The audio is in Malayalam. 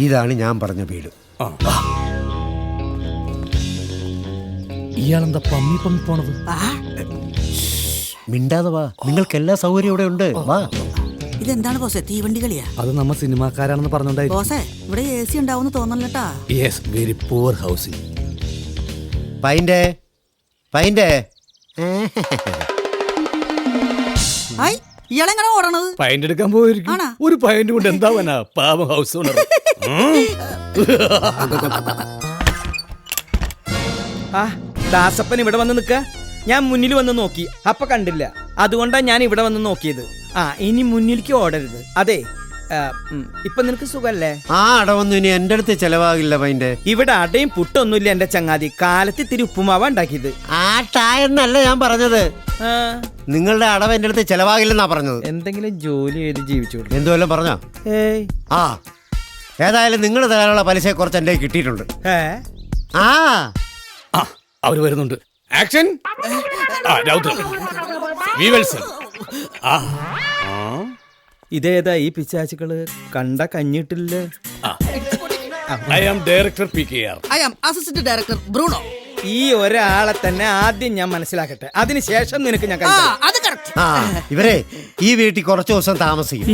ഇതാണ് ഞാൻ പറഞ്ഞ വീട്. ഇയാളെന്താ പമ്മി പോണത്? മിണ്ടാതെ വാ, നിങ്ങൾക്ക് എല്ലാ സൗകര്യം ഇവിടെ ഉണ്ട്. വാ. ഇതെന്താണ് ബോസേ, തീവണ്ടി കളിയാ? അത് നമ്മ സിനിമാക്കാരാണെന്ന് പറഞ്ഞോണ്ടായി. ബോസേ, ഇവിടെ AC ഉണ്ടാവുന്ന തോന്നലട്ടാ. യെസ്, വെരി പൂർ ഹൗസിംഗ്. പൈൻ്റെ ഇയാളെങ്ങനെ ഓടണത്? പൈൻ്റ് എടുക്കാൻ പോയിരിക്കും. ആണോ? ഒരു പൈൻ്റ് കൊണ്ട് എന്താവാനാ പാവം ഹൗസ് ഓണർ. ദാസപ്പൻ ഇവിടെ വന്ന് നിക്ക. ഞാൻ മുന്നിൽ വന്ന് നോക്കി, അപ്പൊ കണ്ടില്ല. അതുകൊണ്ടാ ഞാൻ ഇവിടെ വന്ന് നോക്കിയത്. ഇനി മുന്നിലേക്ക് ഓടരുത്. അതെ, ഇപ്പൊ നിനക്ക് സുഖല്ലേ? ആ അടവൊന്നും ഇനി എന്റെ അടുത്ത് ചെലവാകില്ല പൈൻ്റെ. ഇവിടെ അടയും പുട്ടൊന്നുമില്ല എന്റെ ചങ്ങാതി. കാലത്ത് ഇത്തിരി ഉപ്പുമാവ ഉണ്ടാക്കിയത്. ആട്ടായെന്നല്ല ഞാൻ പറഞ്ഞത്. നിങ്ങളുടെ അടവ് എന്റെ അടുത്ത് ചെലവാകില്ലെന്നാ പറഞ്ഞത്. എന്തെങ്കിലും ജോലി ചെയ്ത് ജീവിച്ചോളൂ. എന്തുവല്ലോ പറഞ്ഞോ? ആ ഏതായാലും നിങ്ങൾ തരാനുള്ള പലിശയെ കുറച്ച് എന്റെ കിട്ടിയിട്ടുണ്ട്. അവര് വരുന്നുണ്ട്. ആക്ഷൻ. ഇതേതാ ഈ പിശാചുക്കള്? കണ്ട കഞ്ഞിട്ടില്ല. I am director PKR. I am assistant director Bruno. ഈ ഒരാളെ തന്നെ ആദ്യം ഞാൻ മനസ്സിലാക്കട്ടെ, അതിനുശേഷം നിനക്ക് ഞാൻ അത് കറക്റ്റ്. ഇവരെ ഈ വീട്ടിൽ കുറച്ചു ദിവസം താമസിക്കും.